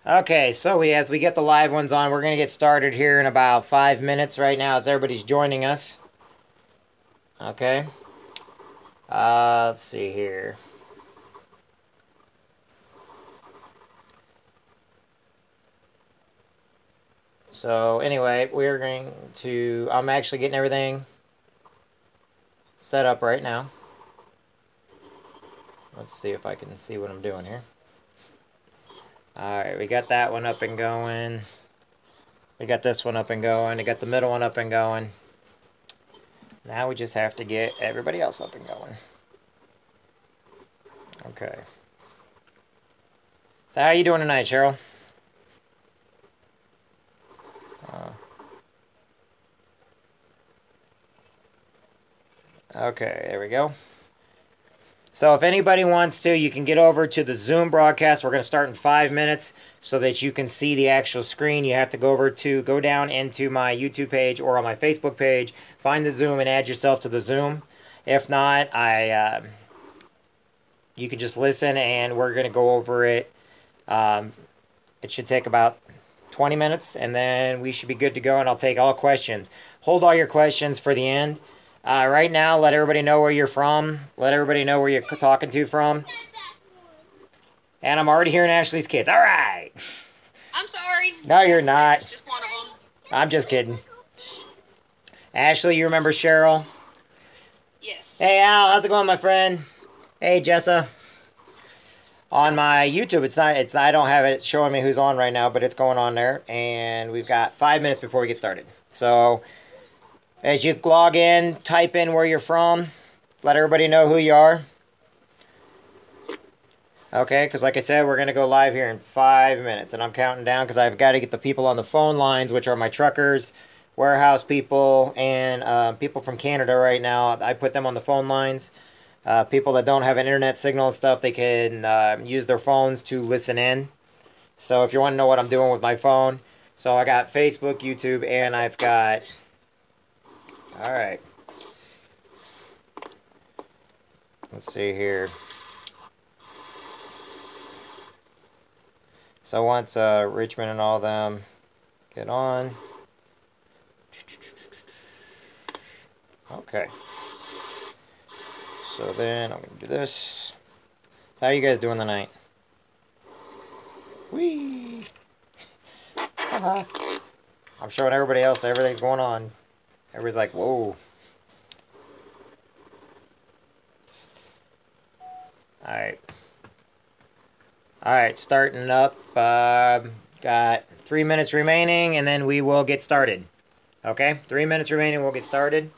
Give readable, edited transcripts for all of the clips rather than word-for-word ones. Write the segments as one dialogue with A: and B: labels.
A: Okay, so as we get the live ones on, we're going to get started here in about 5 minutes right now as everybody's joining us. Okay. Let's see here. So anyway, we're going to, I'm actually getting everything set up right now. Let's see if I can see what I'm doing here. Alright, we got that one up and going. We got this one up and going. We got the middle one up and going. Now we just have to get everybody else up and going. Okay. So how are you doing tonight, Cheryl? Okay, there we go. So if anybody wants to, you can get over to the Zoom broadcast. We're going to start in 5 minutes so that you can see the actual screen. You have to go down into my YouTube page or on my Facebook page, find the Zoom and add yourself to the Zoom. If not, you can just listen and we're going to go over it. It should take about 20 minutes and then we should be good to go, and I'll take all questions. Hold all your questions for the end. Right now, let everybody know where you're from. Let everybody know where you're talking to from. And I'm already hearing Ashley's kids. All right.
B: I'm sorry.
A: No, you're not.
B: It's just one of them.
A: I'm just kidding. Ashley, you remember Cheryl?
B: Yes.
A: Hey, Al. How's it going, my friend? Hey, Jessa. On my YouTube, I don't have it showing me who's on right now, but it's going on there. And we've got 5 minutes before we get started. So as you log in, type in where you're from. Let everybody know who you are. Okay, because like I said, we're going to go live here in 5 minutes. And I'm counting down because I've got to get the people on the phone lines, which are my truckers, warehouse people, and people from Canada right now. I put them on the phone lines. People that don't have an internet signal and stuff, they can use their phones to listen in. So if you want to know what I'm doing with my phone, so I got Facebook, YouTube, and I've got... All right. Let's see here. So once Richmond and all them get on. Okay. So then I'm going to do this. So how you guys doing tonight? Whee! I'm showing everybody else that everything's going on. Everybody's like, whoa. Alright. Alright, starting up. Got 3 minutes remaining, and then we will get started. Okay? 3 minutes remaining, we'll get started.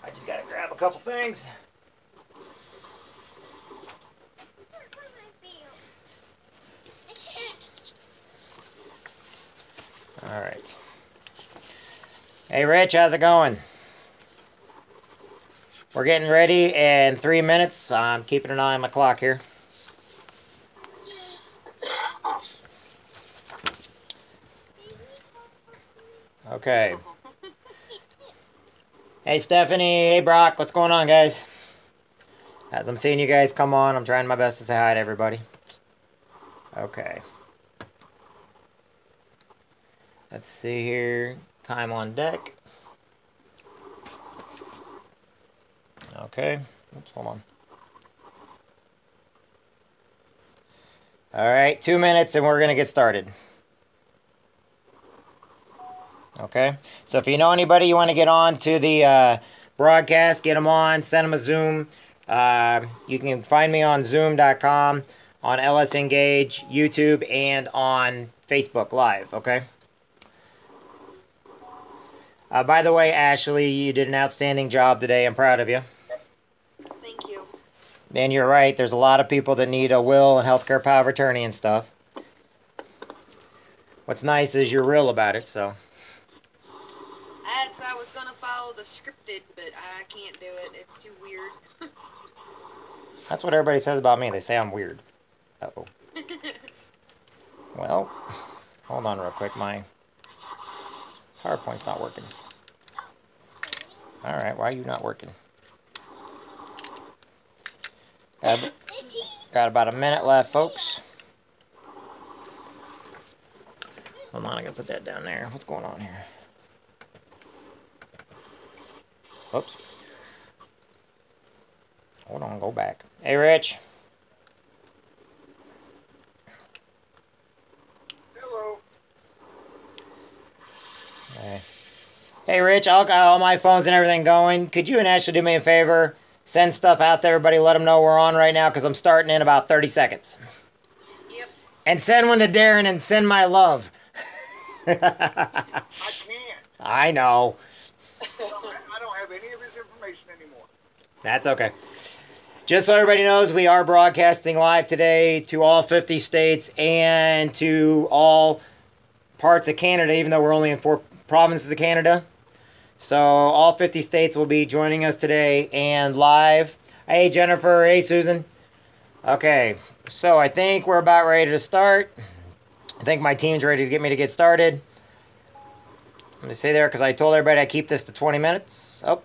A: I just gotta grab a couple things. Alright. Hey, Rich, how's it going? We're getting ready in 3 minutes. I'm keeping an eye on my clock here. Okay. Hey, Stephanie. Hey, Brock. What's going on, guys? As I'm seeing you guys come on, I'm trying my best to say hi to everybody. Okay. Let's see here. Time on deck. Okay. Oops, hold on. All right, 2 minutes and we're going to get started. Okay. So if you know anybody you want to get on to the broadcast, get them on, send them a Zoom. You can find me on zoom.com, on LS Engage, YouTube, and on Facebook Live, okay? By the way, Ashley, you did an outstanding job today. I'm proud of you.
B: Thank you.
A: And you're right, there's a lot of people that need a will and healthcare power of attorney and stuff. What's nice is you're real about it, so.
B: I was gonna follow the scripted, but I can't do it. It's too weird.
A: That's what everybody says about me. They say I'm weird. Uh-oh. Well, hold on real quick. My PowerPoint's not working. Alright, why are you not working? Got about a minute left, folks. Hold on, I gotta put that down there. What's going on here? Whoops. Hold on, go back. Hey, Rich.
C: Hello.
A: Hey, Rich, I'll got all my phones and everything going. Could you and Ashley do me a favor? Send stuff out to everybody. Let them know we're on right now because I'm starting in about 30 seconds.
B: Yep.
A: And send one to Darren and send my love.
C: I can't.
A: I know.
C: I don't have any of his information anymore.
A: That's okay. Just so everybody knows, we are broadcasting live today to all 50 states and to all parts of Canada, even though we're only in 4 provinces of Canada. So all 50 states will be joining us today and live. Hey, Jennifer. Hey, Susan. Okay, so I think we're about ready to start. I think my team's ready to get me to get started. Let me say there because I told everybody I keep this to 20 minutes. Oh.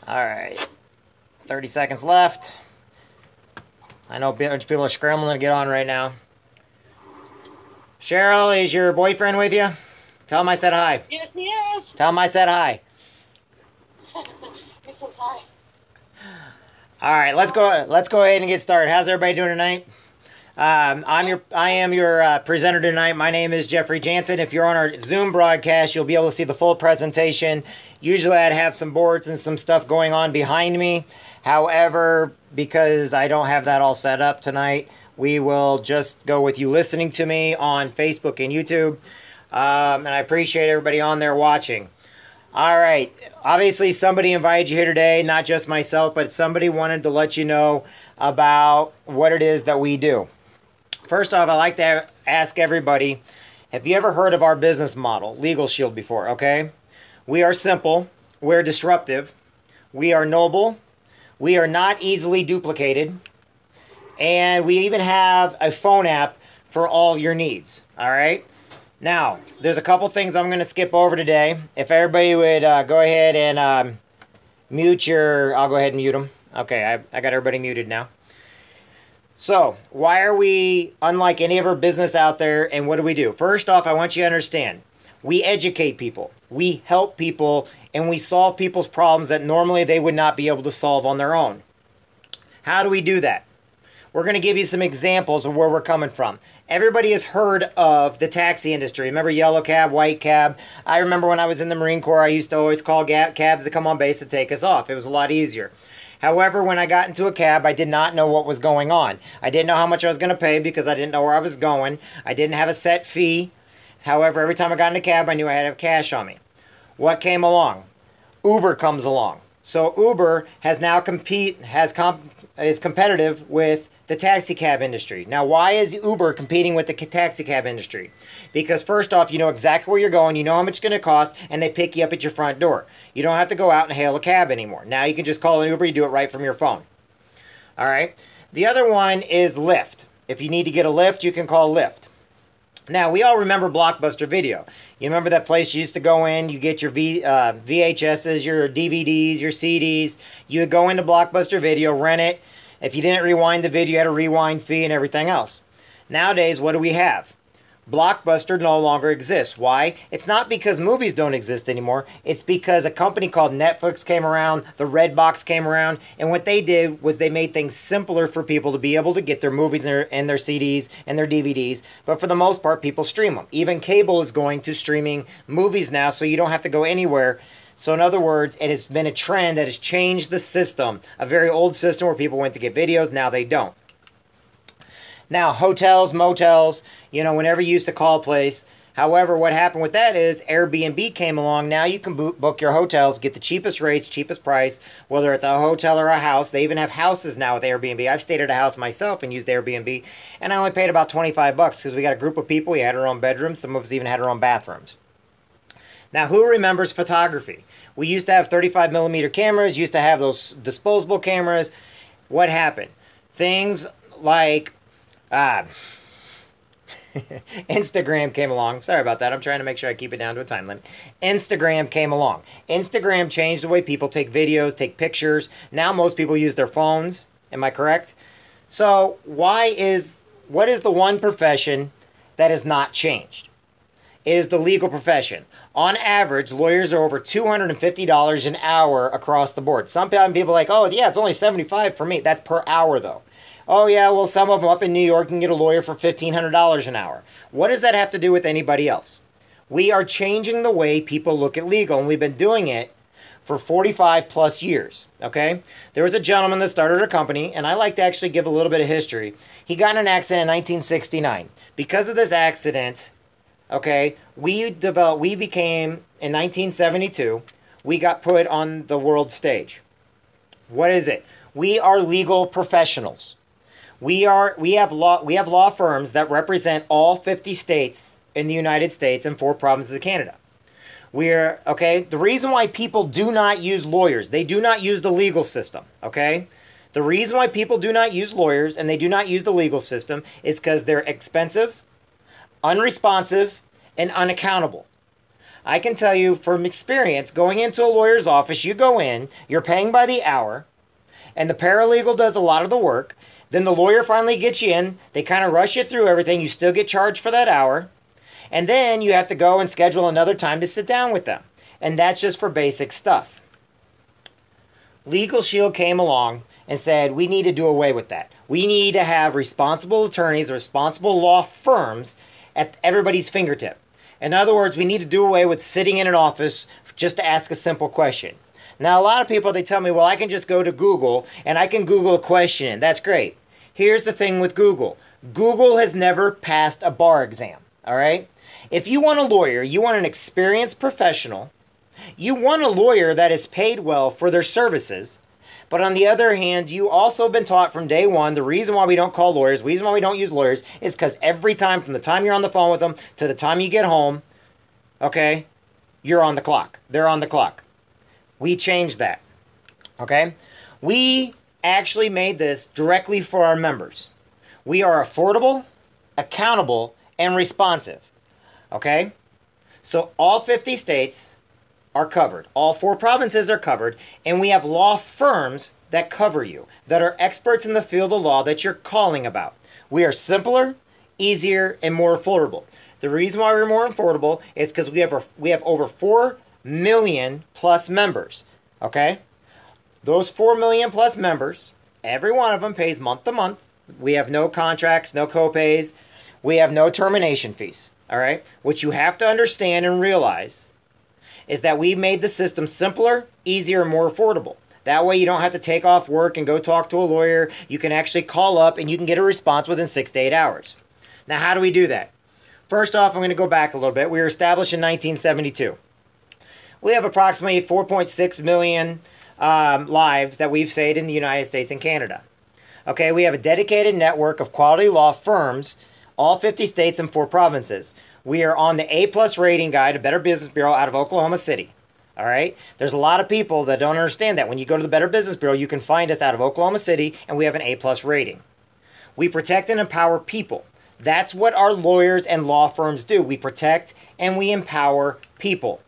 A: All right. 30 seconds left. I know a bunch of people are scrambling to get on right now. Cheryl, is your boyfriend with you? Tell him I said hi.
D: Yes, he is.
A: Tell him I said hi.
D: He says hi.
A: All right, let's go ahead and get started. How's everybody doing tonight? I am your presenter tonight. My name is Jeffrey Jansen. If you're on our Zoom broadcast, you'll be able to see the full presentation. Usually I'd have some boards and some stuff going on behind me. However, because I don't have that all set up tonight, we will just go with you listening to me on Facebook and YouTube. And I appreciate everybody on there watching. All right. Obviously, somebody invited you here today, not just myself, but somebody wanted to let you know about what it is that we do. First off, I'd like to ask everybody, have you ever heard of our business model, LegalShield, before? Okay. We are simple. We're disruptive. We are noble. We are not easily duplicated. And we even have a phone app for all your needs. All right. Now, there's a couple things I'm going to skip over today. If everybody would go ahead and mute your... I'll go ahead and mute them. Okay, I got everybody muted now. So, why are we unlike any other business out there, and what do we do? First off, I want you to understand, we educate people, we help people, and we solve people's problems that normally they would not be able to solve on their own. How do we do that? We're going to give you some examples of where we're coming from. Everybody has heard of the taxi industry. Remember yellow cab, white cab? I remember when I was in the Marine Corps, I used to always call cabs to come on base to take us off. It was a lot easier. However, when I got into a cab, I did not know what was going on. I didn't know how much I was going to pay because I didn't know where I was going. I didn't have a set fee. However, every time I got in a cab, I knew I had to have cash on me. What came along? Uber comes along. So Uber has now is competitive with the taxi cab industry. Now, why is Uber competing with the taxi cab industry? Because first off, you know exactly where you're going, you know how much it's going to cost, and they pick you up at your front door. You don't have to go out and hail a cab anymore. Now you can just call an Uber, you do it right from your phone. All right. The other one is Lyft. If you need to get a Lyft, you can call Lyft. Now, we all remember Blockbuster Video. You remember that place you used to go in, you get your VHSs, your DVDs, your CDs. You would go into Blockbuster Video, rent it. If you didn't rewind the video, you had a rewind fee and everything else. Nowadays, what do we have? Blockbuster no longer exists. Why? It's not because movies don't exist anymore. It's because a company called Netflix came around, the Redbox came around, and what they did was they made things simpler for people to be able to get their movies and their CDs and their DVDs. But for the most part, people stream them. Even cable is going to streaming movies now, so you don't have to go anywhere. So in other words, it has been a trend that has changed the system. A very old system where people went to get videos, now they don't. Now, hotels, motels, you know, whenever you used to call a place. However, what happened with that is Airbnb came along. Now you can book your hotels, get the cheapest rates, cheapest price, whether it's a hotel or a house. They even have houses now with Airbnb. I've stayed at a house myself and used Airbnb, and I only paid about 25 bucks because we got a group of people. We had our own bedrooms. Some of us even had our own bathrooms. Now, who remembers photography? We used to have 35 millimeter cameras, used to have those disposable cameras. What happened? Things like Instagram came along. Sorry about that. I'm trying to make sure I keep it down to a time limit. Instagram came along. Instagram changed the way people take videos, take pictures. Now most people use their phones. Am I correct? So what is the one profession that has not changed? It is the legal profession. On average, lawyers are over $250 an hour across the board. Some people are like, oh, yeah, it's only $75 for me. That's per hour, though. Oh, yeah, well, some of them up in New York can get a lawyer for $1,500 an hour. What does that have to do with anybody else? We are changing the way people look at legal, and we've been doing it for 45 plus years, okay? There was a gentleman that started a company, and I like to actually give a little bit of history. He got in an accident in 1969. Because of this accident, okay, we became, in 1972, we got put on the world stage. What is it? We are legal professionals. We have law firms that represent all 50 states in the United States and 4 provinces of Canada. The reason why people do not use lawyers, they do not use the legal system, okay? The reason why people do not use lawyers and they do not use the legal system is because they're expensive, unresponsive, and unaccountable. I can tell you from experience, going into a lawyer's office, you go in, you're paying by the hour, and the paralegal does a lot of the work. Then the lawyer finally gets you in, they kind of rush you through everything, you still get charged for that hour. And then you have to go and schedule another time to sit down with them. And that's just for basic stuff. LegalShield came along and said, we need to do away with that. We need to have responsible attorneys, responsible law firms at everybody's fingertip. In other words, we need to do away with sitting in an office just to ask a simple question. Now, a lot of people, they tell me, well, I can just go to Google and I can Google a question. That's great. Here's the thing with Google. Google has never passed a bar exam, all right? If you want a lawyer, you want an experienced professional, you want a lawyer that is paid well for their services, but on the other hand, you also been taught from day one, the reason why we don't call lawyers, the reason why we don't use lawyers is because every time, from the time you're on the phone with them to the time you get home, okay, you're on the clock. They're on the clock. We changed that, okay? We actually made this directly for our members. We are affordable, accountable, and responsive. Okay? So all 50 states are covered. All 4 provinces are covered. And we have law firms that cover you, that are experts in the field of law that you're calling about. We are simpler, easier, and more affordable. The reason why we're more affordable is because we have over 4 million plus members. Okay? Those 4 million plus members, every one of them pays month to month. We have no contracts, no copays. We have no termination fees. All right? What you have to understand and realize is that we made the system simpler, easier, and more affordable. That way you don't have to take off work and go talk to a lawyer. You can actually call up and you can get a response within 6 to 8 hours. Now, how do we do that? First off, I'm going to go back a little bit. We were established in 1972. We have approximately 4.6 million lives that we've saved in the United States and Canada. Okay, we have a dedicated network of quality law firms, all 50 states and 4 provinces. We are on the A+ rating guide of Better Business Bureau out of Oklahoma City. All right? There's a lot of people that don't understand that. When you go to the Better Business Bureau, you can find us out of Oklahoma City, and we have an A+ rating. We protect and empower people. That's what our lawyers and law firms do. We protect and we empower people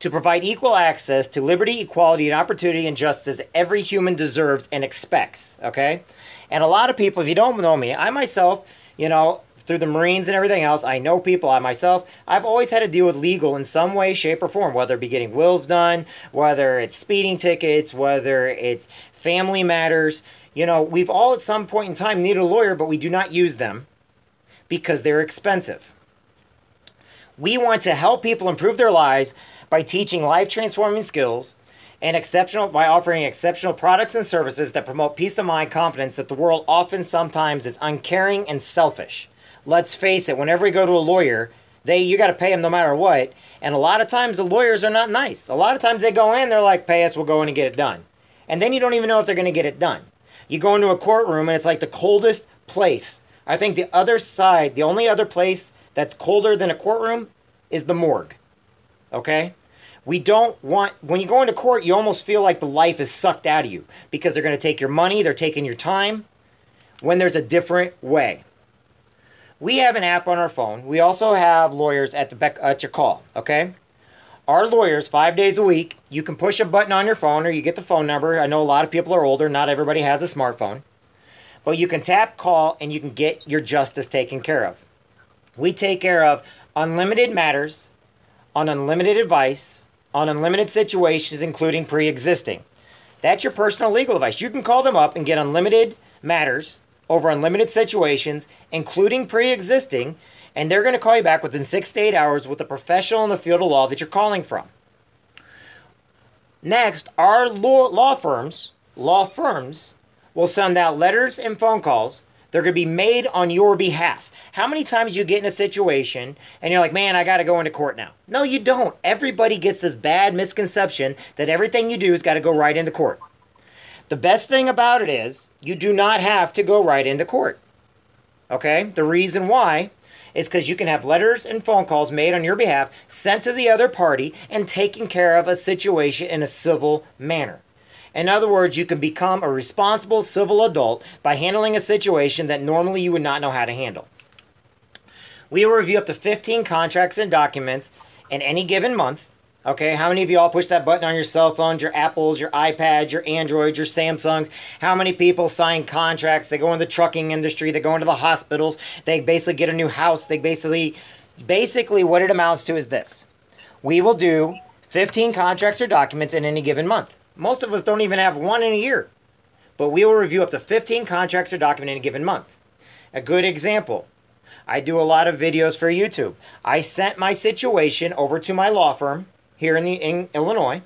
A: to provide equal access to liberty, equality, and opportunity and justice every human deserves and expects. Okay? And a lot of people, if you don't know me, I myself, through the Marines and everything else, I know people. I've always had to deal with legal in some way, shape, or form, whether it be getting wills done, whether it's speeding tickets, whether it's family matters. We've all at some point in time needed a lawyer, but we do not use them because they're expensive. We want to help people improve their lives by teaching life-transforming skills and by offering exceptional products and services that promote peace of mind, confidence that the world often sometimes is uncaring and selfish. Let's face it, whenever we go to a lawyer, you got to pay them no matter what. And a lot of times the lawyers are not nice. A lot of times they go in, they're like, pay us, we'll go in and get it done. And then you don't even know if they're going to get it done. You go into a courtroom and it's like the coldest place. I think the other side, the only other place that's colder than a courtroom is the morgue. Okay? When you go into court, you almost feel like the life is sucked out of you because they're going to take your money, they're taking your time, when there's a different way. We have an app on our phone. We also have lawyers at your call, okay? Our lawyers, 5 days a week, you can push a button on your phone or you get the phone number. I know a lot of people are older. Not everybody has a smartphone. But you can tap, call, and you can get your justice taken care of. We take care of unlimited matters, on unlimited advice, on unlimited situations, including pre-existing. That's your personal legal advice. You can call them up and get unlimited matters over unlimited situations, including pre-existing, and they're going to call you back within 6 to 8 hours with a professional in the field of law that you're calling from. Next, our law firms will send out letters and phone calls. They're going to be made on your behalf. How many times you get in a situation and you're like, man, I got to go into court now? No, you don't. Everybody gets this bad misconception that everything you do has got to go right into court. The best thing about it is you do not have to go right into court. Okay? The reason why is because you can have letters and phone calls made on your behalf, sent to the other party, and taken care of a situation in a civil manner. In other words, you can become a responsible civil adult by handling a situation that normally you would not know how to handle. We will review up to 15 contracts and documents in any given month. Okay, how many of you all push that button on your cell phones, your Apples, your iPads, your Androids, your Samsungs? How many people sign contracts? They go in the trucking industry, they go into the hospitals, they basically get a new house. They basically what it amounts to is this. We will do 15 contracts or documents in any given month. Most of us don't even have one in a year. But we will review up to 15 contracts or documents in a given month. A good example. I do a lot of videos for YouTube. I sent my situation over to my law firm here in Illinois.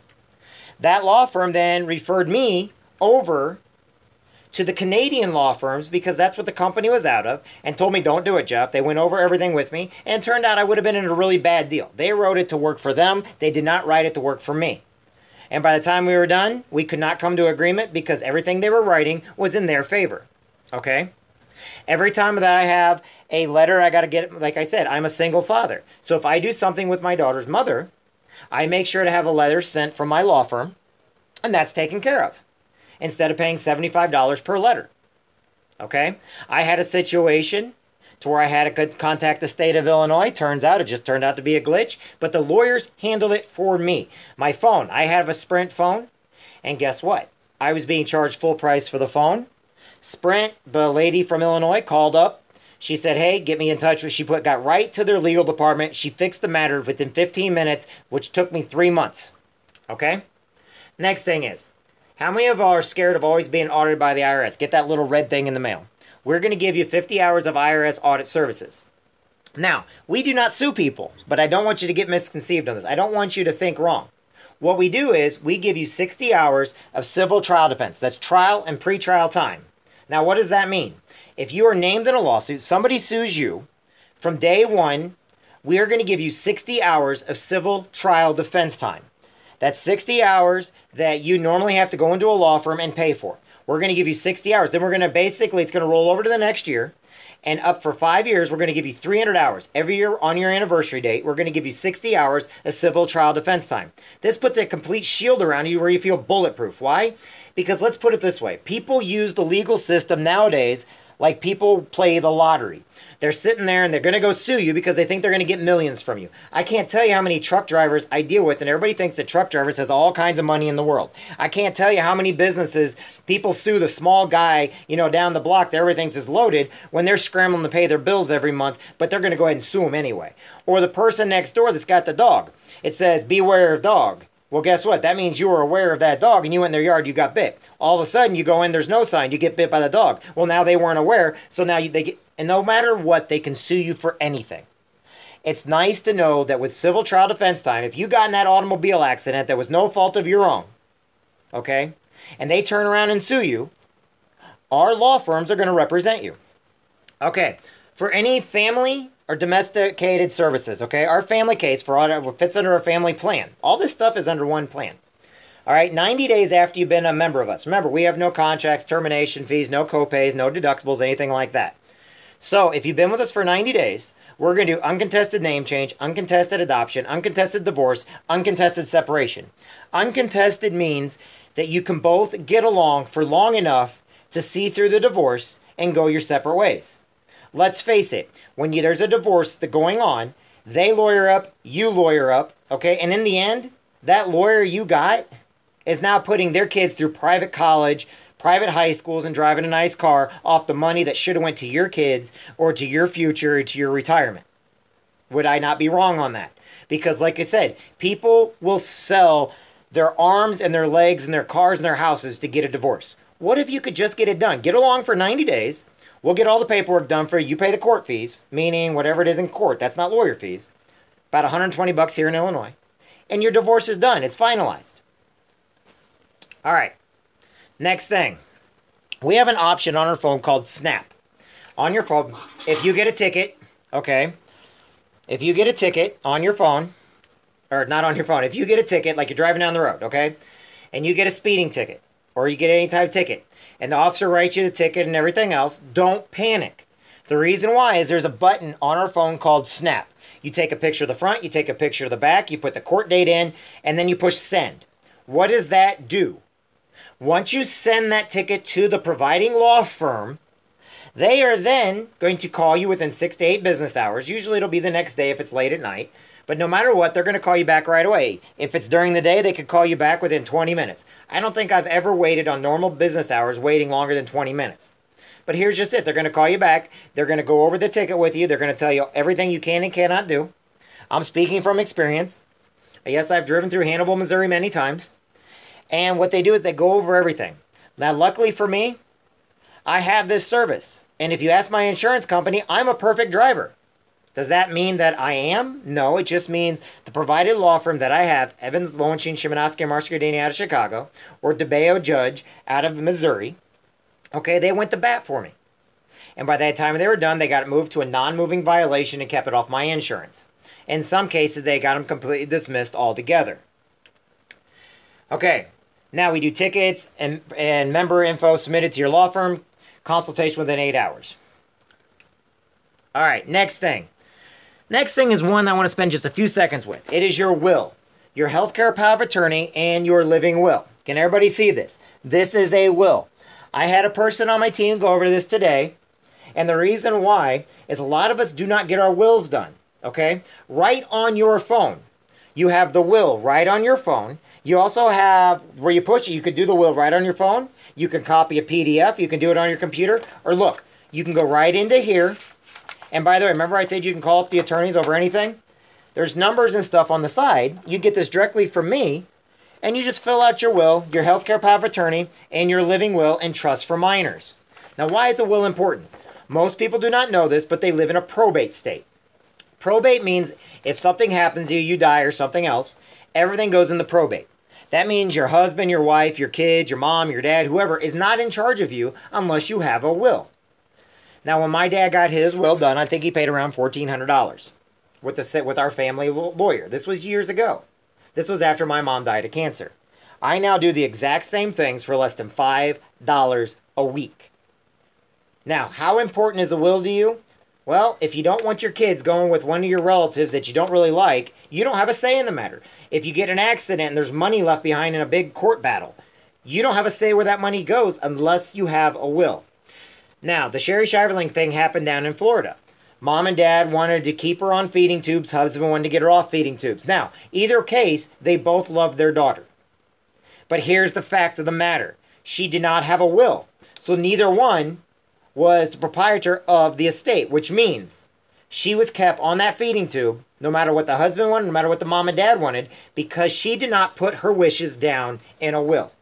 A: That law firm then referred me over to the Canadian law firms because that's what the company was out of and told me, don't do it, Jeff. They went over everything with me and it turned out I would have been in a really bad deal. They wrote it to work for them. They did not write it to work for me. And by the time we were done, we could not come to agreement because everything they were writing was in their favor. Okay? Every time that I have a letter, I got to get, like I said, I'm a single father. So if I do something with my daughter's mother, I make sure to have a letter sent from my law firm, and that's taken care of, instead of paying $75 per letter. Okay? I had a situation to where I had to contact the state of Illinois. Turns out, it just turned out to be a glitch, but the lawyers handled it for me. My phone, I have a Sprint phone, and guess what? I was being charged full price for the phone. Sprint, the lady from Illinois, called up. She said, hey, get me in touch with, got right to their legal department. She fixed the matter within 15 minutes, which took me 3 months. Okay? Next thing is, how many of you are scared of always being audited by the IRS? Get that little red thing in the mail. We're going to give you 50 hours of IRS audit services. Now, we do not sue people, but I don't want you to get misconceived on this. I don't want you to think wrong. What we do is we give you 60 hours of civil trial defense. That's trial and pretrial time. Now, what does that mean? If you are named in a lawsuit, somebody sues you, from day one, we are going to give you 60 hours of civil trial defense time. That's 60 hours that you normally have to go into a law firm and pay for. We're going to give you 60 hours. Then we're going to basically, it's going to roll over to the next year. And up for 5 years, we're going to give you 300 hours. Every year on your anniversary date, we're going to give you 60 hours of civil trial defense time. This puts a complete shield around you where you feel bulletproof. Why? Because let's put it this way. People use the legal system nowadays like people play the lottery. They're sitting there and they're going to go sue you because they think they're going to get millions from you. I can't tell you how many truck drivers I deal with, and everybody thinks that truck drivers has all kinds of money in the world. I can't tell you how many businesses people sue the small guy, down the block that everything is loaded when they're scrambling to pay their bills every month, but they're going to go ahead and sue him anyway. Or the person next door that's got the dog. It says, beware of dog. Well, guess what? That means you were aware of that dog and you went in their yard, you got bit. All of a sudden, you go in, there's no sign, you get bit by the dog. Well, now they weren't aware, so now they get, and no matter what, they can sue you for anything. It's nice to know that with civil trial defense time, if you got in that automobile accident that was no fault of your own, okay, and they turn around and sue you, our law firms are going to represent you. Okay, for any family or domesticated services, okay? Our family case for audit fits under a family plan. All this stuff is under one plan. All right, 90 days after you've been a member of us. Remember, we have no contracts, termination fees, no copays, no deductibles, anything like that. So if you've been with us for 90 days, we're going to do uncontested name change, uncontested adoption, uncontested divorce, uncontested separation. Uncontested means that you can both get along for long enough to see through the divorce and go your separate ways. Let's face it, when there's a divorce going on, they lawyer up, you lawyer up, okay? And in the end, that lawyer you got is now putting their kids through private college, private high schools and driving a nice car off the money that should have went to your kids or to your future or to your retirement. Would I not be wrong on that? Because like I said, people will sell their arms and their legs and their cars and their houses to get a divorce. What if you could just get it done? Get along for 90 days. We'll get all the paperwork done for you. You pay the court fees, meaning whatever it is in court. That's not lawyer fees. About 120 bucks here in Illinois. And your divorce is done. It's finalized. All right. Next thing. We have an option on our phone called Snap. On your phone, if you get a ticket, okay, if you get a ticket on your phone, or not on your phone, if you get a ticket, like you're driving down the road, okay, and you get a speeding ticket, or you get any type of ticket, and the officer writes you the ticket and everything else, don't panic. The reason why is there's a button on our phone called Snap. You take a picture of the front, you take a picture of the back, you put the court date in, and then you push send. What does that do? Once you send that ticket to the providing law firm, they are then going to call you within 6 to 8 business hours. Usually it'll be the next day if it's late at night. But no matter what, they're going to call you back right away. If it's during the day, they could call you back within 20 minutes. I don't think I've ever waited on normal business hours waiting longer than 20 minutes. But here's just it. They're going to call you back. They're going to go over the ticket with you. They're going to tell you everything you can and cannot do. I'm speaking from experience. Yes, I've driven through Hannibal, Missouri many times. And what they do is they go over everything. Now, luckily for me, I have this service. And if you ask my insurance company, I'm a perfect driver. Does that mean that I am? No, it just means the provided law firm that I have, Evans, Lowenstein, Szymanowski, and Marscardini out of Chicago, or DeBeo Judge out of Missouri, okay, they went to bat for me. And by that time they were done, they got it moved to a non-moving violation and kept it off my insurance. In some cases, they got them completely dismissed altogether. Okay, now we do tickets and member info submitted to your law firm, consultation within 8 hours. All right, next thing. Next thing is one I want to spend just a few seconds with. It is your will, your healthcare power of attorney, and your living will. Can everybody see this? This is a will. I had a person on my team go over this today, and the reason why is a lot of us do not get our wills done, okay? Right on your phone. You have the will right on your phone. You also have, where you push it, you could do the will right on your phone. You can copy a PDF. You can do it on your computer. Or look, you can go right into here. And by the way, remember I said you can call up the attorneys over anything? There's numbers and stuff on the side. You get this directly from me. And you just fill out your will, your healthcare power of attorney, and your living will and trust for minors. Now, why is a will important? Most people do not know this, but they live in a probate state. Probate means if something happens to you, you die or something else, everything goes in the probate. That means your husband, your wife, your kids, your mom, your dad, whoever is not in charge of you unless you have a will. Now, when my dad got his will done, I think he paid around $1,400 with our family lawyer. This was years ago. This was after my mom died of cancer. I now do the exact same things for less than $5 a week. Now, how important is a will to you? Well, if you don't want your kids going with one of your relatives that you don't really like, you don't have a say in the matter. If you get an accident and there's money left behind in a big court battle, you don't have a say where that money goes unless you have a will. Now, the Sherry Shiverling thing happened down in Florida. Mom and dad wanted to keep her on feeding tubes. Husband wanted to get her off feeding tubes. Now, either case, they both loved their daughter. But here's the fact of the matter. She did not have a will. So neither one was the proprietor of the estate, which means she was kept on that feeding tube no matter what the husband wanted, no matter what the mom and dad wanted, because she did not put her wishes down in a will.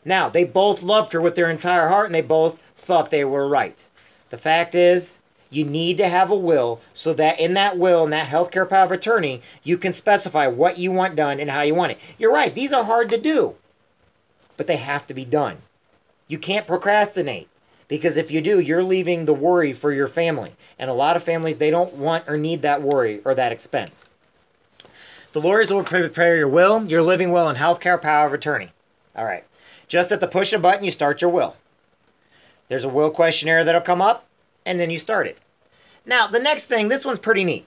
A: Now, they both loved her with their entire heart, and they both thought they were right. The fact is, you need to have a will so that in that will and that healthcare power of attorney, you can specify what you want done and how you want it. You're right, these are hard to do, but they have to be done. You can't procrastinate, because if you do, you're leaving the worry for your family. And a lot of families, they don't want or need that worry or that expense. The lawyers will prepare your will, your living will, and healthcare power of attorney. All right. Just at the push of a button, you start your will. There's a will questionnaire that'll come up, and then you start it. Now, the next thing, this one's pretty neat.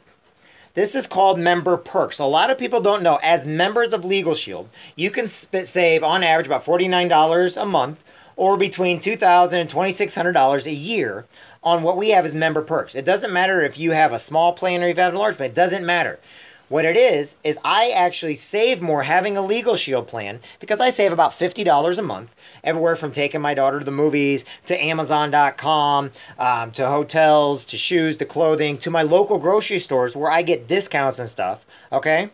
A: This is called member perks. A lot of people don't know. As members of LegalShield, you can save, on average, about $49 a month, or between $2,000 and $2,600 a year on what we have as member perks. It doesn't matter if you have a small plan or you have a large plan. It doesn't matter. What it is I actually save more having a LegalShield plan because I save about $50 a month, everywhere from taking my daughter to the movies, to Amazon.com, to hotels, to shoes, to clothing, to my local grocery stores where I get discounts and stuff, okay?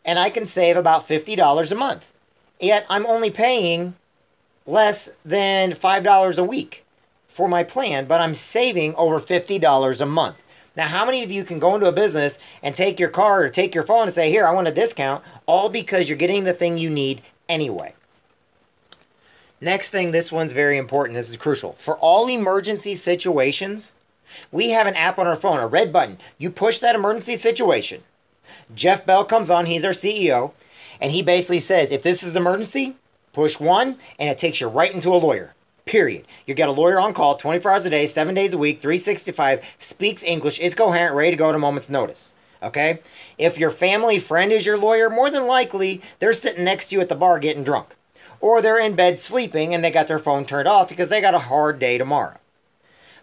A: And I can save about $50 a month. Yet I'm only paying less than $5 a week for my plan, but I'm saving over $50 a month. Now, how many of you can go into a business and take your card or take your phone and say, here, I want a discount, all because you're getting the thing you need anyway? Next thing, this one's very important. This is crucial. For all emergency situations, we have an app on our phone, a red button. You push that emergency situation. Jeff Bell comes on, he's our CEO, and he basically says, if this is emergency, push 1, and it takes you right into a lawyer. Period. You get a lawyer on call 24 hours a day, 7 days a week, 365, speaks English, is coherent, ready to go at a moment's notice. Okay? If your family friend is your lawyer, more than likely they're sitting next to you at the bar getting drunk. Or they're in bed sleeping and they got their phone turned off because they got a hard day tomorrow.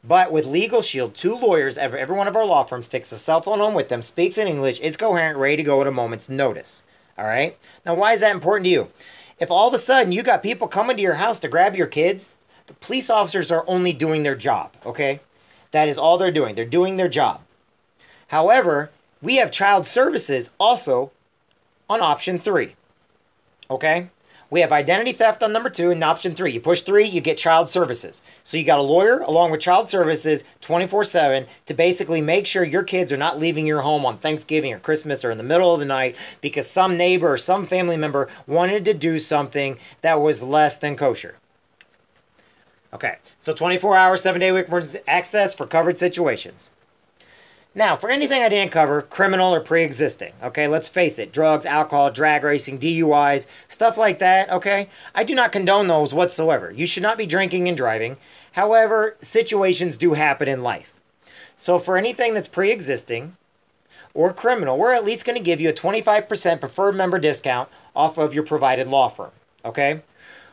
A: But with LegalShield, 2 lawyers, every one of our law firms takes a cell phone home with them, speaks in English, is coherent, ready to go at a moment's notice. All right? Now, why is that important to you? If all of a sudden you got people coming to your house to grab your kids, the police officers are only doing their job, okay? That is all they're doing. They're doing their job. However, we have child services also on option 3, okay? We have identity theft on number 2 and option 3. You push 3, you get child services. So you got a lawyer along with child services 24/7 to basically make sure your kids are not leaving your home on Thanksgiving or Christmas or in the middle of the night because some neighbor or some family member wanted to do something that was less than kosher. Okay, so 24-hour, 7-day-a-week emergency access for covered situations. Now, for anything I didn't cover, criminal or pre-existing, okay, let's face it, drugs, alcohol, drag racing, DUIs, stuff like that, okay, I do not condone those whatsoever. You should not be drinking and driving. However, situations do happen in life. So for anything that's pre-existing or criminal, we're at least going to give you a 25% preferred member discount off of your provided law firm, okay?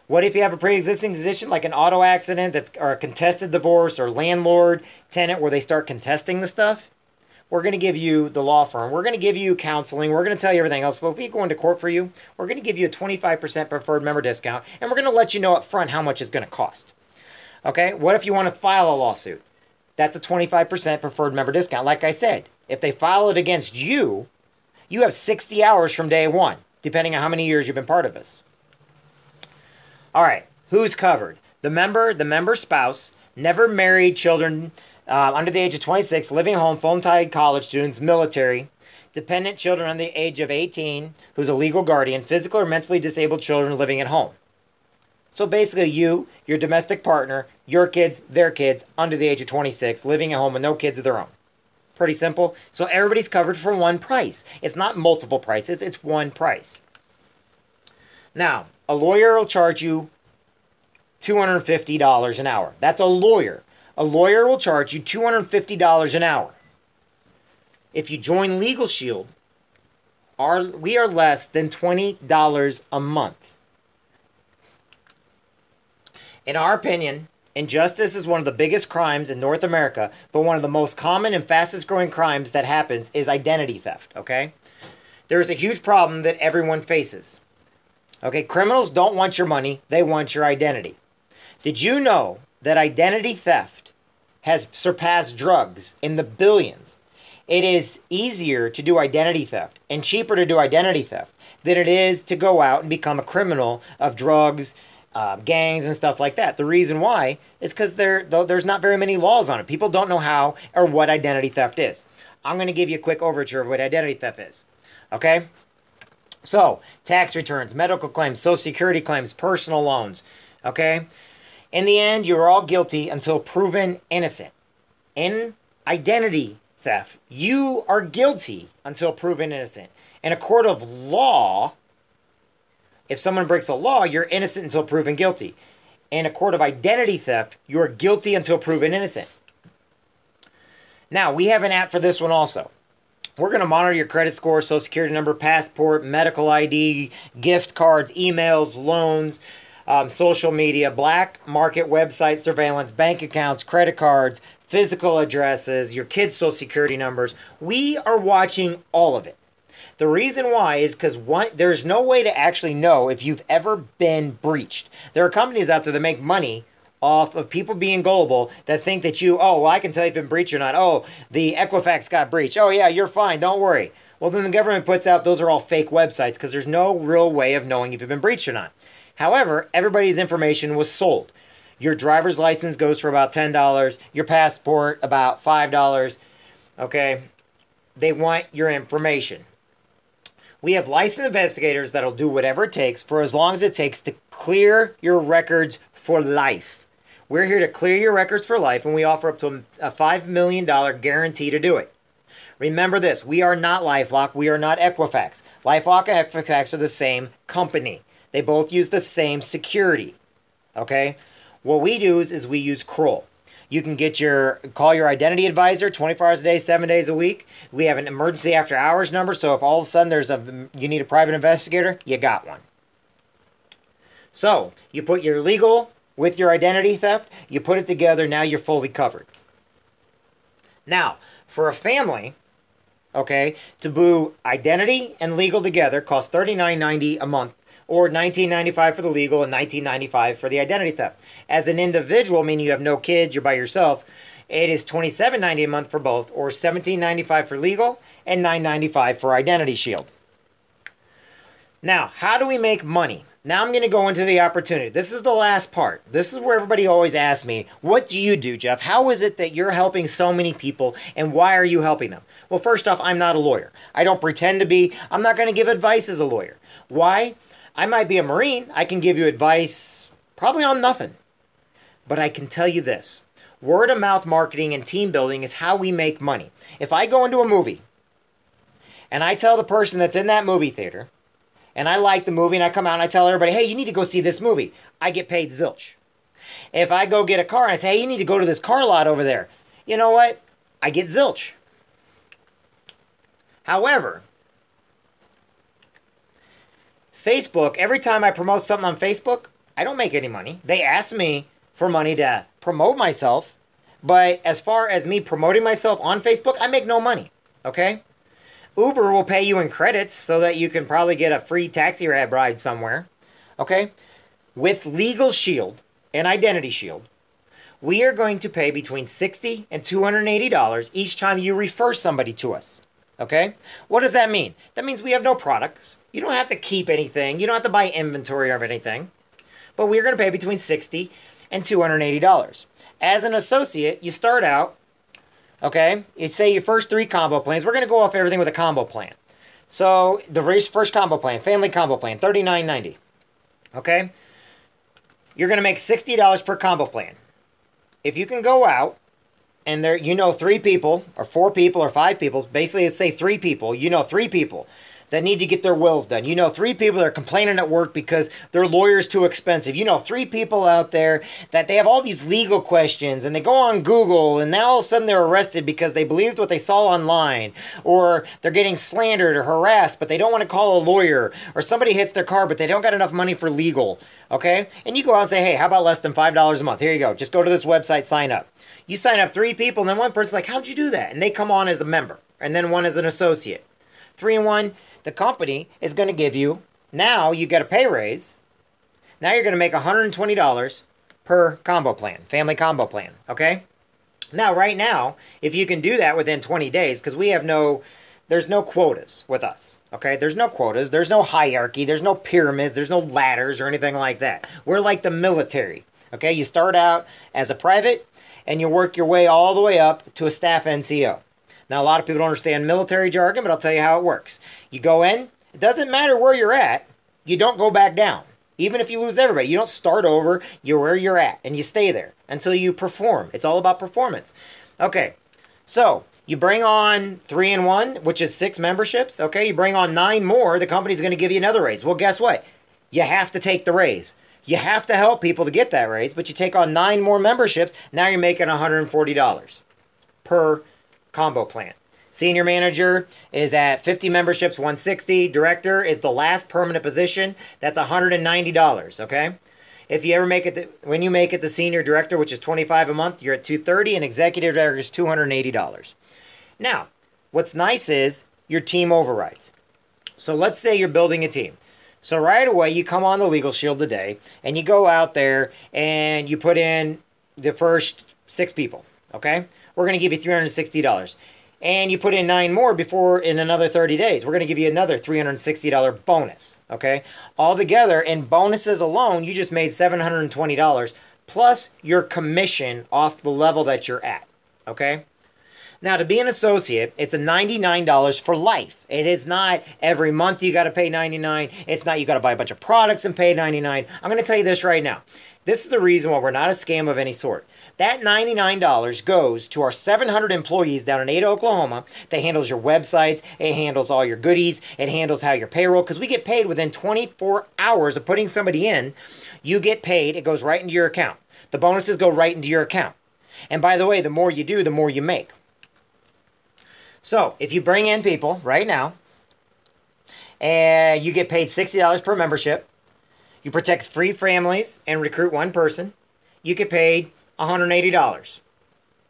A: What if you have a pre-existing condition like an auto accident or a contested divorce or landlord-tenant where they start contesting the stuff? We're going to give you the law firm. We're going to give you counseling. We're going to tell you everything else. But if we go into court for you, we're going to give you a 25% preferred member discount. And we're going to let you know up front how much it's going to cost. Okay? What if you want to file a lawsuit? That's a 25% preferred member discount. Like I said, if they file it against you, you have 60 hours from day 1, depending on how many years you've been part of this. All right, who's covered? The member spouse, never married, children under the age of 26, living at home, phone-tied college students, military, dependent children under the age of 18, who's a legal guardian, physical or mentally disabled children living at home. So basically you, your domestic partner, your kids, their kids, under the age of 26, living at home with no kids of their own. Pretty simple. So everybody's covered for one price. It's not multiple prices, it's one price. Now, a lawyer will charge you $250 an hour. That's a lawyer. A lawyer will charge you $250 an hour. If you join LegalShield, we are less than $20 a month. In our opinion, injustice is one of the biggest crimes in North America, but one of the most common and fastest growing crimes that happens is identity theft, okay? There is a huge problem that everyone faces. Okay, criminals don't want your money, they want your identity. Did you know that identity theft has surpassed drugs in the billions? It is easier to do identity theft and cheaper to do identity theft than it is to go out and become a criminal of drugs, gangs, and stuff like that. The reason why is because there's not very many laws on it. People don't know how or what identity theft is. I'm going to give you a quick overture of what identity theft is. Okay? So, tax returns, medical claims, Social Security claims, personal loans, okay? In the end, you're all guilty until proven innocent. In identity theft, you are guilty until proven innocent. In a court of law, if someone breaks the law, you're innocent until proven guilty. In a court of identity theft, you're guilty until proven innocent. Now, we have an app for this one also. We're going to monitor your credit score, social security number, passport, medical ID, gift cards, emails, loans, social media, black market website surveillance, bank accounts, credit cards, physical addresses, your kids' social security numbers. We are watching all of it. The reason why is because there's no way to actually know if you've ever been breached. There are companies out there that make money off of people being gullible that think that oh, well, I can tell you if you've been breached or not. Oh, the Equifax got breached. Oh, yeah, you're fine. Don't worry. Well, then the government puts out those are all fake websites because there's no real way of knowing if you've been breached or not. However, everybody's information was sold. Your driver's license goes for about $10. Your passport, about $5. Okay? They want your information. We have licensed investigators that'll do whatever it takes for as long as it takes to clear your records for life. We're here to clear your records for life, and we offer up to a $5 million guarantee to do it. Remember this, we are not LifeLock, we are not Equifax. LifeLock and Equifax are the same company. They both use the same security. Okay? What we do is we use Kroll. You can call your identity advisor 24 hours a day, 7 days a week. We have an emergency after hours number, so if all of a sudden you need a private investigator, you got one. So, you put your legal with your identity theft, you put it together, now you're fully covered. Now, for a family, okay, to do identity and legal together costs $39.90 a month, or $19.95 for the legal and $19.95 for the identity theft. As an individual, meaning you have no kids, you're by yourself, it is $27.90 a month for both, or $17.95 for legal and $9.95 for Identity Shield. Now, how do we make money? Now I'm going to go into the opportunity. This is the last part. This is where everybody always asks me, what do you do, Jeff? How is it that you're helping so many people, and why are you helping them? Well, first off, I'm not a lawyer. I don't pretend to be. I'm not going to give advice as a lawyer. Why? I might be a Marine. I can give you advice probably on nothing. But I can tell you this. Word of mouth marketing and team building is how we make money. If I go into a movie and I tell the person that's in that movie theater and I like the movie and I come out and I tell everybody, hey, you need to go see this movie, I get paid zilch. If I go get a car and I say, hey, you need to go to this car lot over there, you know what? I get zilch. However, Facebook, every time I promote something on Facebook, I don't make any money. They ask me for money to promote myself, but as far as me promoting myself on Facebook, I make no money, okay? Uber will pay you in credits so that you can probably get a free taxi ride somewhere, okay? With LegalShield and Identity Shield, we are going to pay between $60 and $280 each time you refer somebody to us, okay? What does that mean? That means we have no products. You don't have to keep anything. You don't have to buy inventory of anything. But we're going to pay between $60 and $280. As an associate, you start out, okay, you say your first 3 combo plans. We're going to go off everything with a combo plan. So the first combo plan, family combo plan, $39.90. Okay? You're going to make $60 per combo plan. If you can go out and there, 3 people or 4 people or 5 people, basically let's say 3 people, 3 people that need to get their wills done. 3 people that are complaining at work because their lawyer's too expensive. 3 people out there that they have all these legal questions and they go on Google and now all of a sudden they're arrested because they believed what they saw online, or they're getting slandered or harassed but they don't want to call a lawyer, or somebody hits their car but they don't got enough money for legal, okay? And you go out and say, hey, how about less than $5 a month? Here you go. Just go to this website, sign up. You sign up 3 people and then one person's like, how'd you do that? And they come on as a member and then one as an associate. 3 and 1. The company is going to give you, now you get a pay raise. Now you're going to make $120 per combo plan, family combo plan, okay? Now, right now, if you can do that within 20 days, because there's no quotas with us, okay? There's no quotas, there's no hierarchy, there's no pyramids, there's no ladders or anything like that. We're like the military, okay? You start out as a private, and you work your way all the way up to a staff NCO. Now, a lot of people don't understand military jargon, but I'll tell you how it works. You go in, it doesn't matter where you're at, you don't go back down. Even if you lose everybody, you don't start over, you're where you're at, and you stay there until you perform. It's all about performance. Okay, so you bring on 3 and 1, which is 6 memberships, okay? You bring on 9 more, the company's going to give you another raise. Well, guess what? You have to take the raise. You have to help people to get that raise, but you take on 9 more memberships, now you're making $140 per combo plan. Senior manager is at 50 memberships, $160. Director is the last permanent position. That's $190, okay? If you ever make it, when you make it to senior director, which is $25 a month, you're at $230, and executive director is $280. Now, what's nice is your team overrides. So let's say you're building a team. So right away, you come on the LegalShield today, and you go out there and you put in the first 6 people, okay? We're going to give you $360. And you put in 9 more before in another 30 days. We're going to give you another $360 bonus, okay? Altogether, in bonuses alone, you just made $720 plus your commission off the level that you're at, okay? Now, to be an associate, it's a $99 for life. It is not every month you got to pay $99. It's not you got to buy a bunch of products and pay $99. I'm going to tell you this right now. This is the reason why we're not a scam of any sort. That $99 goes to our 700 employees down in Ada, Oklahoma. That handles your websites. It handles all your goodies. It handles how your payroll, because we get paid within 24 hours of putting somebody in. You get paid. It goes right into your account. The bonuses go right into your account. And by the way, the more you do, the more you make. So if you bring in people right now and you get paid $60 per membership, you protect 3 families and recruit 1 person, you get paid $180.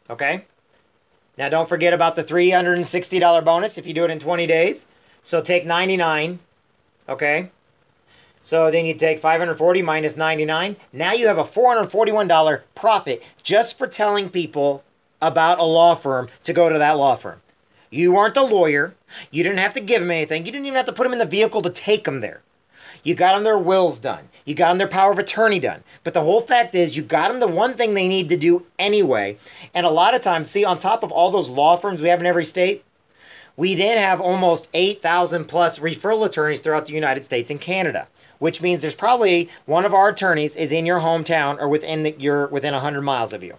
A: Okay? Now don't forget about the $360 bonus if you do it in 20 days. So take 99, okay? So then you take 540 minus 99. Now you have a $441 profit just for telling people about a law firm to go to that law firm. You weren't the lawyer. You didn't have to give them anything. You didn't even have to put them in the vehicle to take them there. You got them their wills done. You got them their power of attorney done. But the whole fact is you got them the one thing they need to do anyway. And a lot of times, see, on top of all those law firms we have in every state, we then have almost 8,000 plus referral attorneys throughout the United States and Canada, which means there's probably one of our attorneys is in your hometown or within 100 miles of you.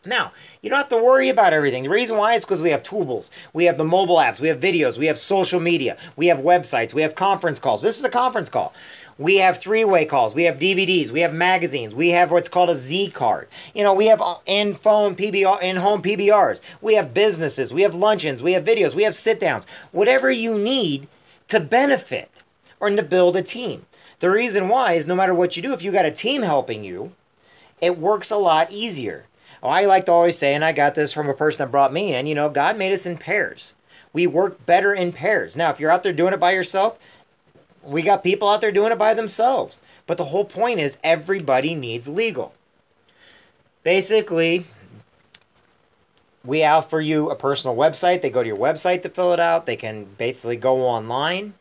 A: Now, you don't have to worry about everything. The reason why is because we have tools. We have the mobile apps. We have videos. We have social media. We have websites. We have conference calls. This is a conference call. We have 3-way calls. We have DVDs. We have magazines. We have what's called a Z card. You know, we have in-home PBRs. We have businesses. We have luncheons. We have videos. We have sit-downs. Whatever you need to benefit or to build a team. The reason why is no matter what you do, if you got a team helping you, it works a lot easier. Oh, I like to always say, and I got this from a person that brought me in, you know, God made us in pairs. We work better in pairs. Now, if you're out there doing it by yourself, we got people out there doing it by themselves. But the whole point is everybody needs legal. Basically, we offer you a personal website. They go to your website to fill it out. They can basically go online.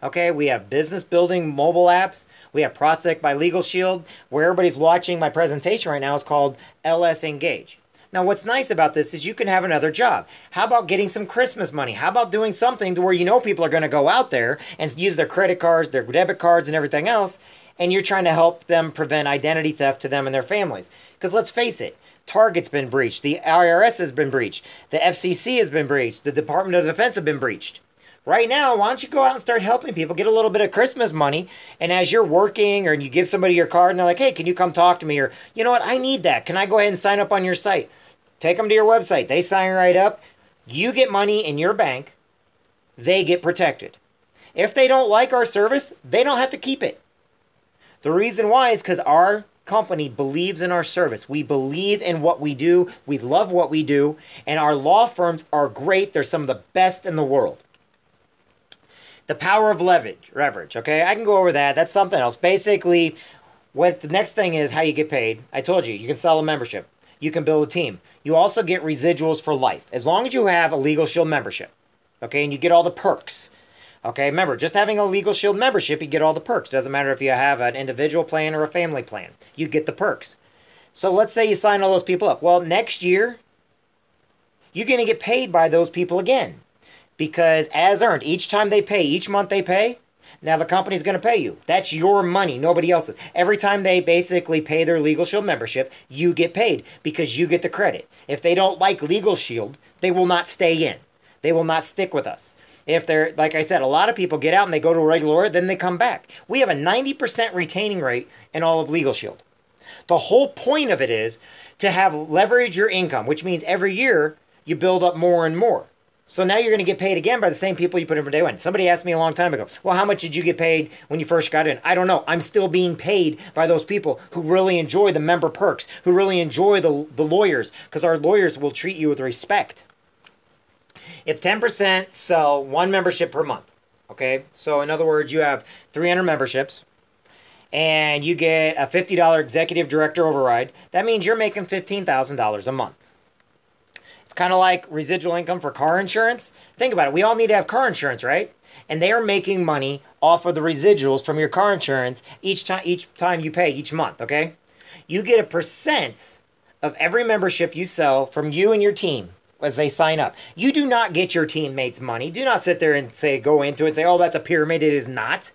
A: Okay, we have business building mobile apps. We have Prospect by LegalShield. Where everybody's watching my presentation right now is called LS Engage. Now, what's nice about this is you can have another job. How about getting some Christmas money? How about doing something to where you know people are going to go out there and use their credit cards, their debit cards, and everything else, and you're trying to help them prevent identity theft to them and their families. Because let's face it, Target's been breached. The IRS has been breached. The FCC has been breached. The Department of Defense have been breached. Right now, why don't you go out and start helping people, get a little bit of Christmas money, and as you're working or you give somebody your card and they're like, hey, can you come talk to me? Or, you know what, I need that. Can I go ahead and sign up on your site? Take them to your website. They sign right up. You get money in your bank. They get protected. If they don't like our service, they don't have to keep it. The reason why is because our company believes in our service. We believe in what we do. We love what we do. And our law firms are great. They're some of the best in the world. The power of leverage, okay? I can go over that. That's something else. Basically, what the next thing is how you get paid. I told you, you can sell a membership. You can build a team. You also get residuals for life. As long as you have a LegalShield membership, okay? And you get all the perks, okay? Remember, just having a LegalShield membership, you get all the perks. Doesn't matter if you have an individual plan or a family plan. You get the perks. So let's say you sign all those people up. Well, next year, you're going to get paid by those people again. Because as earned, each time they pay, each month they pay, now the company's going to pay you. That's your money, nobody else's. Every time they basically pay their LegalShield membership, you get paid because you get the credit. If they don't like LegalShield, they will not stay in. They will not stick with us. If they're, like I said, a lot of people get out and they go to a regular lawyer, then they come back. We have a 90% retaining rate in all of LegalShield. The whole point of it is to have leverage your income, which means every year you build up more and more. So now you're going to get paid again by the same people you put in from day one. Somebody asked me a long time ago, well, how much did you get paid when you first got in? I don't know. I'm still being paid by those people who really enjoy the member perks, who really enjoy the lawyers, because our lawyers will treat you with respect. If 10% sell one membership per month, Okay, so in other words, you have 300 memberships, and you get a $50 executive director override. That means you're making $15,000 a month. It's kind of like residual income for car insurance. Think about it. We all need to have car insurance, right? And they are making money off of the residuals from your car insurance each time you pay each month, okay? You get a percent of every membership you sell from you and your team as they sign up. You do not get your teammates' money. Do not sit there and go into it and say, oh, that's a pyramid. It is not.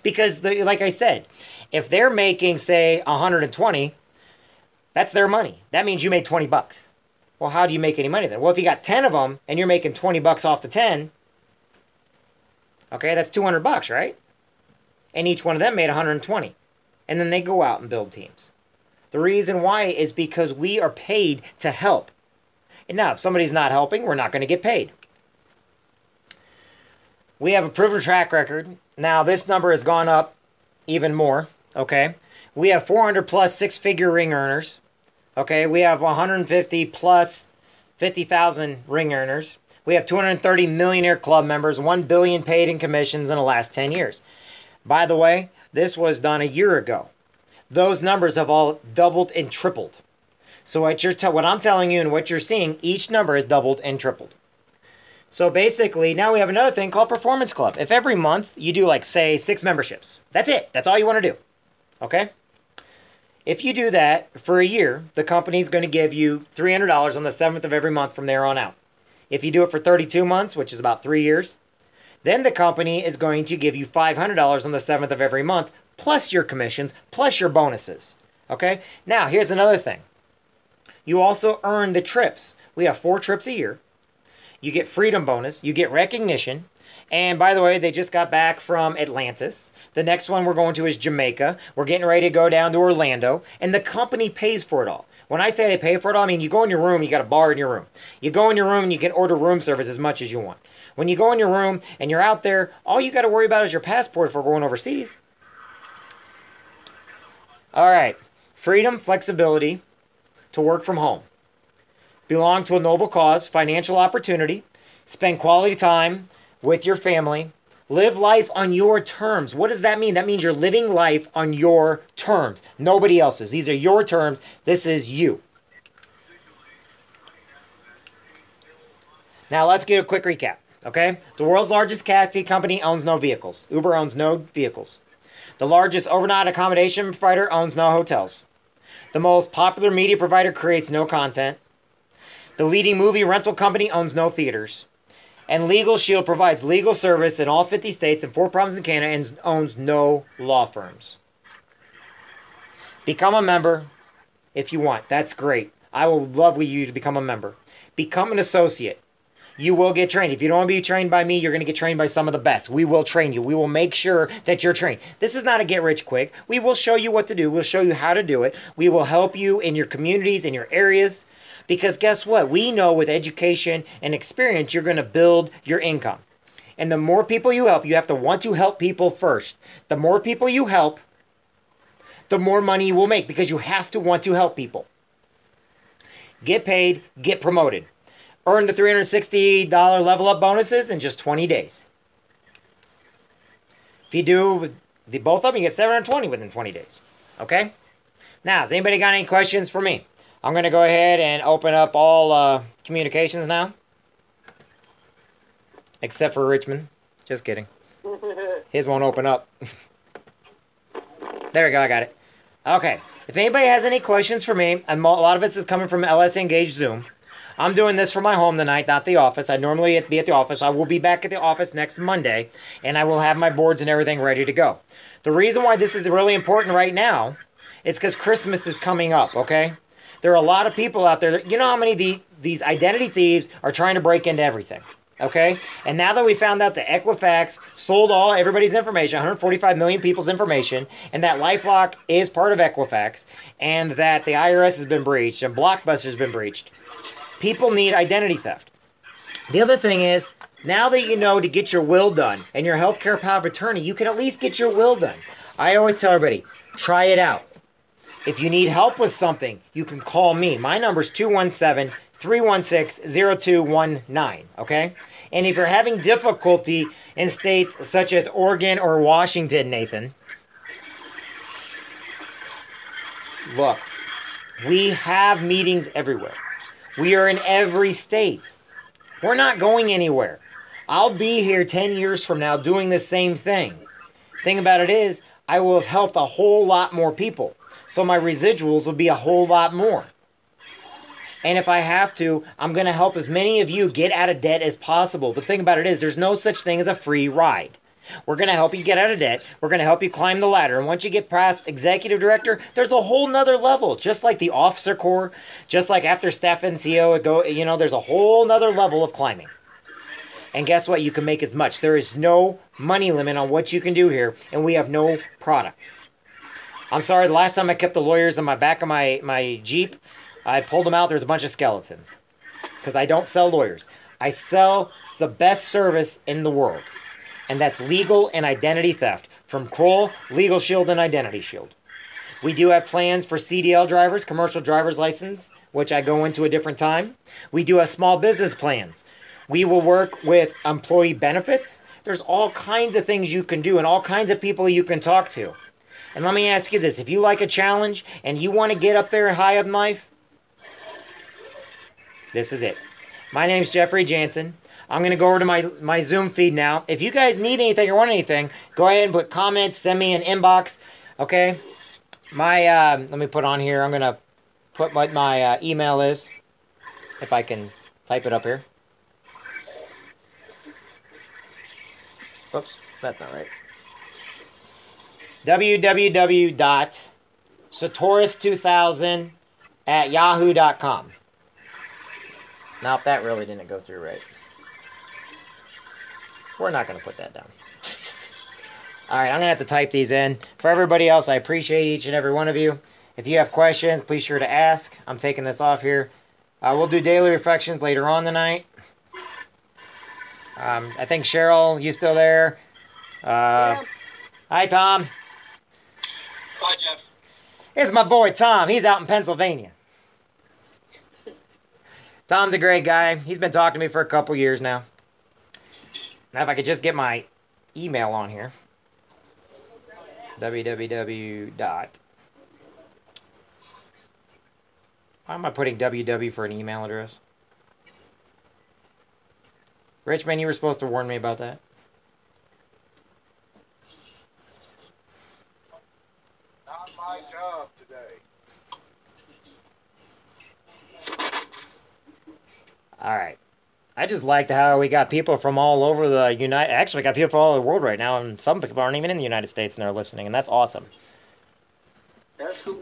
A: Because, like I said, if they're making, say, 120, that's their money. That means you made 20 bucks. Well, how do you make any money then? Well, if you got 10 of them and you're making 20 bucks off the 10, okay, that's 200 bucks, right? And each one of them made 120. And then they go out and build teams. The reason why is because we are paid to help. And now, if somebody's not helping, we're not going to get paid. We have a proven track record. Now, this number has gone up even more, okay? We have 400 plus six-figure ring earners, okay? We have 150 plus 50,000 ring earners. We have 230 millionaire club members, 1 billion paid in commissions in the last 10 years. By the way, this was done a year ago. Those numbers have all doubled and tripled. So what I'm telling you and what you're seeing, each number has doubled and tripled. So basically, now we have another thing called Performance Club. If every month you do, like, say, 6 memberships, that's it. That's all you want to do. Okay? If you do that for a year, the company's going to give you $300 on the 7th of every month from there on out. If you do it for 32 months, which is about 3 years, then the company is going to give you $500 on the 7th of every month, plus your commissions, plus your bonuses. Okay? Now, here's another thing. You also earn the trips. We have 4 trips a year. You get freedom bonus. You get recognition. And by the way, they just got back from Atlantis. The next one we're going to is Jamaica. We're getting ready to go down to Orlando. And the company pays for it all. When I say they pay for it all, I mean you go in your room, you got a bar in your room. You go in your room and you can order room service as much as you want. When you go in your room and you're out there, all you got to worry about is your passport for going overseas. All right. Freedom, flexibility to work from home. Belong to a noble cause, financial opportunity, spend quality time with your family, live life on your terms. What does that mean? That means you're living life on your terms, nobody else's. These are your terms. This is you. Now let's get a quick recap, okay? The world's largest taxi company owns no vehicles. Uber owns no vehicles. The largest overnight accommodation provider owns no hotels. The most popular media provider creates no content. The leading movie rental company owns no theaters. And LegalShield provides legal service in all 50 states and 4 provinces in Canada and owns no law firms. Become a member if you want. That's great. I will love you to become a member. Become an associate. You will get trained. If you don't want to be trained by me, you're going to get trained by some of the best. We will train you. We will make sure that you're trained. This is not a get rich quick. We will show you what to do. We'll show you how to do it. We will help you in your communities, in your areas. Because guess what? We know with education and experience, you're going to build your income. And the more people you help, you have to want to help people first. The more people you help, the more money you will make because you have to want to help people. Get paid, get promoted. Earn the $360 level up bonuses in just 20 days. If you do both of them, you get $720 within 20 days. Okay? Now, has anybody got any questions for me? I'm going to go ahead and open up all communications now. Except for Richmond. Just kidding. His won't open up. There we go, I got it. Okay. If anybody has any questions for me, and a lot of this is coming from LS Engage Zoom. I'm doing this from my home tonight, not the office. I normally be at the office. I will be back at the office next Monday, and I will have my boards and everything ready to go. The reason why this is really important right now is because Christmas is coming up, okay? There are a lot of people out there. You know how many these identity thieves are trying to break into everything, okay? And now that we found out that Equifax sold everybody's information, 145 million people's information, and that LifeLock is part of Equifax, and that the IRS has been breached, and Blockbuster has been breached, people need identity theft. The other thing is, now that you know to get your will done and your healthcare power of attorney, you can at least get your will done. I always tell everybody, try it out. If you need help with something, you can call me. My number is 316-0219, okay? And if you're having difficulty in states such as Oregon or Washington, Nathan, look, we have meetings everywhere. We are in every state. We're not going anywhere. I'll be here 10 years from now doing the same thing. Thing about it is, I will have helped a whole lot more people. So my residuals will be a whole lot more. And if I have to, I'm going to help as many of you get out of debt as possible. But the thing about it is, there's no such thing as a free ride. We're going to help you get out of debt. We're going to help you climb the ladder. And once you get past executive director, there's a whole nother level. Just like the officer corps, just like after staff NCO, there's a whole nother level of climbing. And guess what? You can make as much. There is no money limit on what you can do here. And we have no product. I'm sorry, the last time I kept the lawyers in my back of my Jeep, I pulled them out, there's a bunch of skeletons. Because I don't sell lawyers. I sell the best service in the world. And that's legal and identity theft. From Kroll, LegalShield, and Identity Shield. We do have plans for CDL drivers, commercial driver's license, which I go into a different time. We do have small business plans. We will work with employee benefits. There's all kinds of things you can do and all kinds of people you can talk to. And let me ask you this. If you like a challenge and you want to get up there high up in life, this is it. My name's Jeffrey Jansen. I'm going to go over to my Zoom feed now. If you guys need anything or want anything, go ahead and put comments. Send me an inbox. Okay? Let me put on here. I'm going to put what my email is. If I can type it up here. Oops, that's not right. www.satoris2000@yahoo.com. Nope, that really didn't go through right. We're not going to put that down. All right, I'm going to have to type these in. For everybody else, I appreciate each and every one of you. If you have questions, please sure to ask. I'm taking this off here. We'll do daily reflections later on tonight. I think Cheryl, you still there?
B: Yeah.
A: Hi, Tom.
D: Hi, Jeff.
A: Here's my boy, Tom. He's out in Pennsylvania. Tom's a great guy. He's been talking to me for a couple years now. Now, if I could just get my email on here. www. Why am I putting www for an email address? Richmond, you were supposed to warn me about that.
C: Not my job today.
A: All right. I just liked how we got people from all over the Actually, we got people from all over the world right now, and some people aren't even in the United States and they're listening, and that's awesome.
D: That's cool.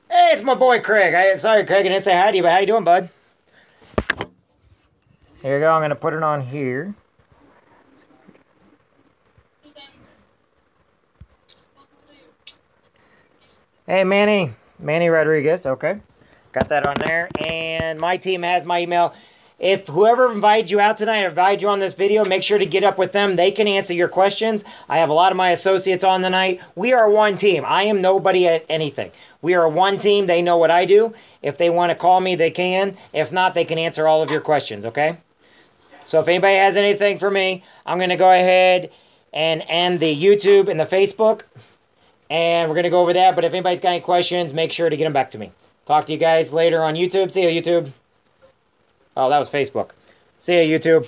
A: Hey, it's my boy Craig. Sorry, Craig, I didn't say hi to you, but how you doing, bud? Here you go. I'm going to put it on here. Hey, Manny Rodriguez. Okay. Got that on there. And my team has my email. If whoever invited you out tonight or invited you on this video, make sure to get up with them. They can answer your questions. I have a lot of my associates on tonight. We are one team. I am nobody at anything. We are one team. They know what I do. If they want to call me, they can. If not, they can answer all of your questions, okay? So if anybody has anything for me, I'm going to go ahead and end the YouTube and the Facebook. And we're going to go over that. But if anybody's got any questions, make sure to get them back to me. Talk to you guys later on YouTube. See you, YouTube. Oh, that was Facebook. See you, YouTube.